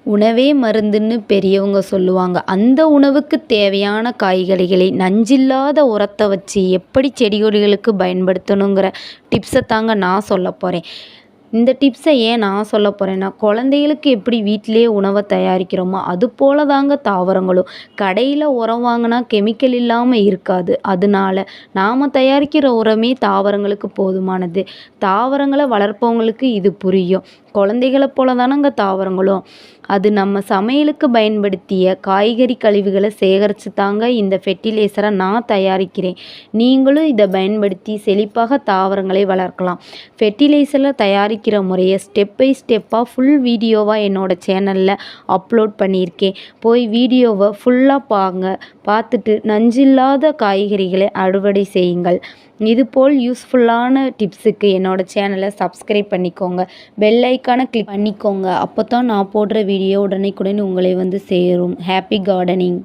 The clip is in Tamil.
உணவே மருந்துன்னு பெரியவங்க சொல்லுவாங்க. அந்த உணவுக்கு தேவையான காய்கறிகளை நஞ்சில்லாத உரத்த வச்சு எப்படி செடி கொடிகளுக்கு பயன்படுத்தணுங்கிற டிப்ஸை தாங்க நான் சொல்லப் போறேன். இந்த டிப்ஸை ஏன் நான் சொல்லப் போறேன்னா, குழந்தைகளுக்கு எப்படி வீட்டிலேயே உணவை தயாரிக்கிறோமோ, அதுபோல தாங்க தாவரங்களும். கடையில் உரம் வாங்கினா கெமிக்கல் இல்லாமல் இருக்காது. அதனால நாம் தயாரிக்கிற உரமே தாவரங்களுக்கு போதுமானது. தாவரங்களை வளர்ப்பவங்களுக்கு இது புரியும். குழந்தைகளை போல தானங்க தாவரங்களும். அது நம்ம சமையலுக்கு பயன்படுத்திய காய்கறி கழிவுகளை சேகரித்து தாங்க இந்த ஃபெர்டிலைசரை நான் தயாரிக்கிறேன். நீங்களும் இதை பயன்படுத்தி செழிப்பாக தாவரங்களை வளர்க்கலாம். ஃபெர்டிலைசரில் தயாரிக்கிற முறையை ஸ்டெப் பை ஸ்டெப்பாக ஃபுல் வீடியோவாக என்னோடய சேனலில் அப்லோட் பண்ணியிருக்கேன். போய் வீடியோவை ஃபுல்லாக பார்த்துட்டு நஞ்சில்லாத காய்கறிகளை அறுவடை செய்யுங்கள். இதுபோல் யூஸ்ஃபுல்லான டிப்ஸுக்கு என்னோடய சேனலை சப்ஸ்கிரைப் பண்ணிக்கோங்க. பெல் ஐக்கானை கிளிக் பண்ணிக்கோங்க. அப்போ தான் நான் போடுற வீடியோ உடனுக்குடன் உங்களை வந்து சேரும். Happy gardening.